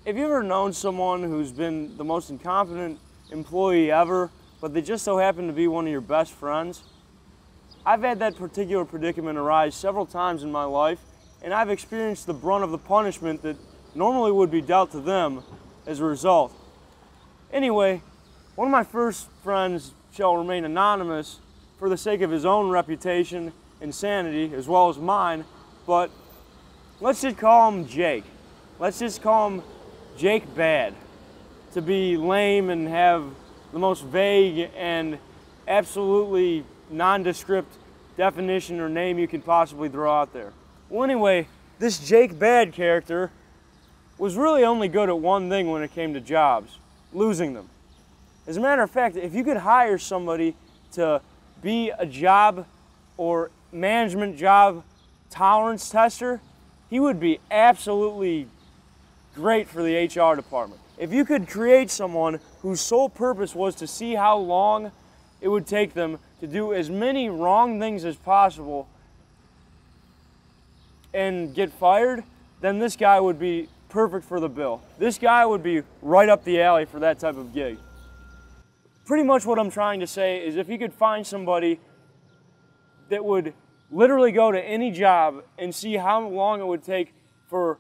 Have you ever known someone who's been the most incompetent employee ever, but they just so happen to be one of your best friends? I've had that particular predicament arise several times in my life, and I've experienced the brunt of the punishment that normally would be dealt to them as a result. Anyway, one of my first friends shall remain anonymous for the sake of his own reputation and sanity, as well as mine, but let's just call him Jake. Let's just call him Jake Bad, to be lame and have the most vague and absolutely nondescript definition or name you can possibly throw out there. Well, anyway, this Jake Bad character was really only good at one thing when it came to jobs: losing them. As a matter of fact, if you could hire somebody to be a job or management job tolerance tester, he would be absolutely great for the HR department. If you could create someone whose sole purpose was to see how long it would take them to do as many wrong things as possible and get fired, then this guy would be perfect for the bill. This guy would be right up the alley for that type of gig. Pretty much what I'm trying to say is if you could find somebody that would literally go to any job and see how long it would take for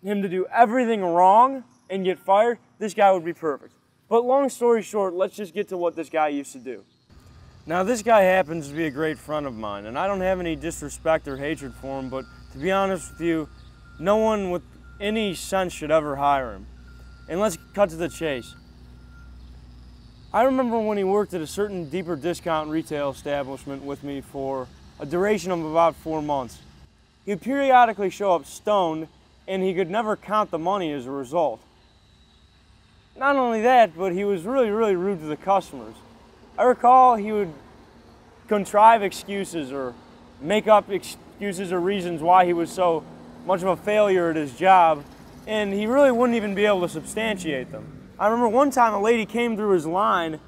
him to do everything wrong and get fired, this guy would be perfect. But long story short, let's just get to what this guy used to do. Now, this guy happens to be a great friend of mine, and I don't have any disrespect or hatred for him, but to be honest with you, no one with any sense should ever hire him. And let's cut to the chase. I remember when he worked at a certain deeper discount retail establishment with me for a duration of about 4 months. He would periodically show up stoned, and he could never count the money as a result. Not only that, but he was really rude to the customers. I recall he would contrive excuses or make up excuses or reasons why he was so much of a failure at his job, and he really wouldn't even be able to substantiate them. I remember one time a lady came through his line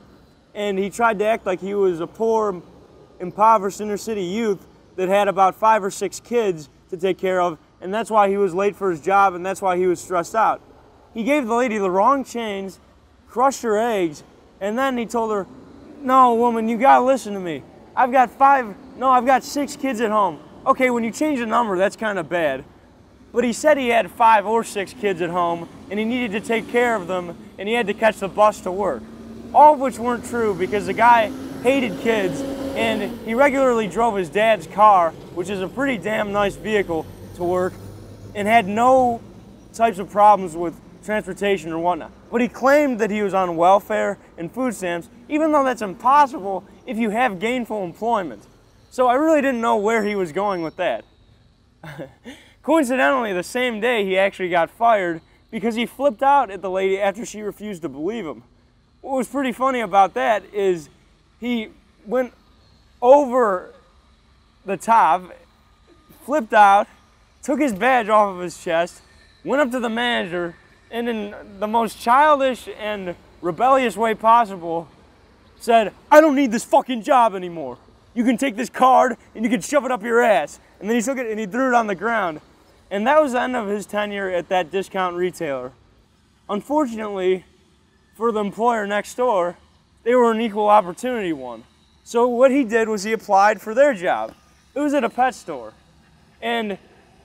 and he tried to act like he was a poor, impoverished inner city youth that had about 5 or 6 kids to take care of, and that's why he was late for his job and that's why he was stressed out. He gave the lady the wrong change, crushed her eggs, and then he told her, "No, woman, you gotta listen to me. I've got 6 kids at home." Okay, when you change the number, that's kind of bad. But he said he had 5 or 6 kids at home and he needed to take care of them and he had to catch the bus to work. All of which weren't true because the guy hated kids and he regularly drove his dad's car, which is a pretty damn nice vehicle, to work, and had no types of problems with transportation or whatnot. But he claimed that he was on welfare and food stamps, even though that's impossible if you have gainful employment. So I really didn't know where he was going with that. Coincidentally, the same day he actually got fired because he flipped out at the lady after she refused to believe him. What was pretty funny about that is he went over the top, flipped out, took his badge off of his chest, went up to the manager, and in the most childish and rebellious way possible said, "I don't need this fucking job anymore. You can take this card and you can shove it up your ass." And then he took it and he threw it on the ground. And that was the end of his tenure at that discount retailer. Unfortunately, for the employer next door, they were an equal opportunity one. So what he did was he applied for their job. It was at a pet store. And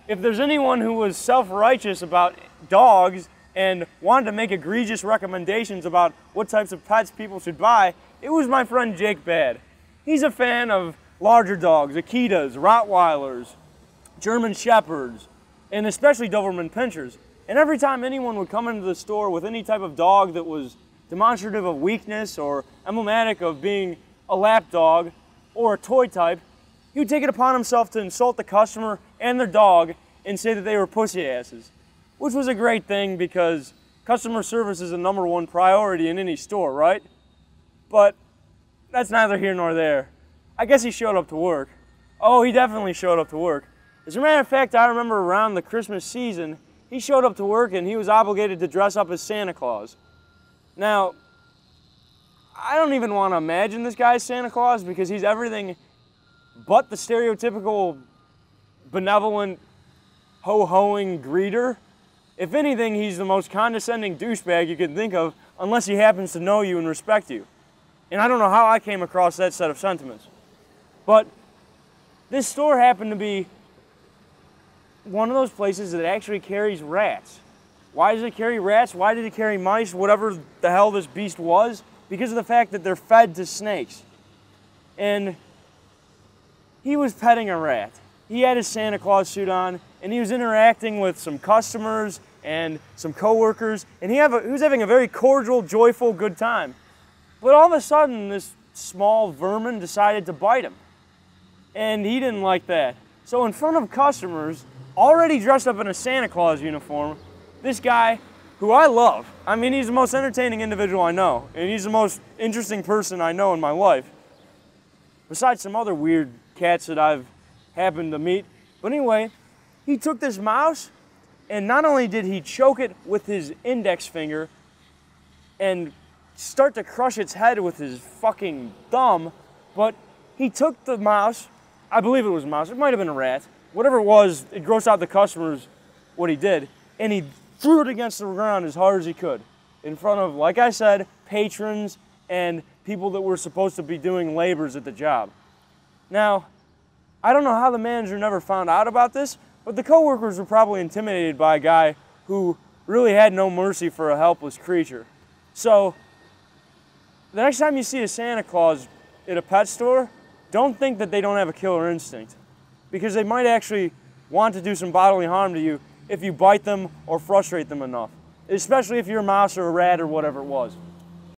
if there's anyone who was self-righteous about dogs and wanted to make egregious recommendations about what types of pets people should buy, it was my friend Jake Bad. He's a fan of larger dogs, Akitas, Rottweilers, German Shepherds, and especially Doberman Pinschers. And every time anyone would come into the store with any type of dog that was demonstrative of weakness or emblematic of being a lap dog or a toy type, he would take it upon himself to insult the customer and their dog and say that they were pussy asses, which was a great thing because customer service is the #1 priority in any store, right? But that's neither here nor there. I guess he showed up to work. Oh, he definitely showed up to work. As a matter of fact, I remember around the Christmas season, he showed up to work and he was obligated to dress up as Santa Claus. Now, I don't even want to imagine this guy's Santa Claus because he's everything but the stereotypical benevolent ho-hoing greeter. If anything, he's the most condescending douchebag you can think of, unless he happens to know you and respect you. And I don't know how I came across that set of sentiments. But this store happened to be one of those places that actually carries rats. Why does it carry rats? Why did it carry mice? Whatever the hell this beast was. Because of the fact that they're fed to snakes. And he was petting a rat. He had his Santa Claus suit on, and he was interacting with some customers and some coworkers, and he was having a very cordial, joyful, good time. But all of a sudden, this small vermin decided to bite him. And he didn't like that. So in front of customers, already dressed up in a Santa Claus uniform, this guy, who I love, I mean, he's the most entertaining individual I know, and he's the most interesting person I know in my life, besides some other weird cats that I've happened to meet. But anyway, he took this mouse, and not only did he choke it with his index finger and start to crush its head with his fucking thumb, but he took the mouse, I believe it was a mouse, it might have been a rat, whatever it was, it grossed out the customers what he did, and he threw it against the ground as hard as he could in front of, like I said, patrons and people that were supposed to be doing labors at the job. Now, I don't know how the manager never found out about this, but the coworkers were probably intimidated by a guy who really had no mercy for a helpless creature. So, the next time you see a Santa Claus at a pet store, don't think that they don't have a killer instinct, because they might actually want to do some bodily harm to you if you bite them or frustrate them enough, especially if you're a mouse or a rat or whatever it was.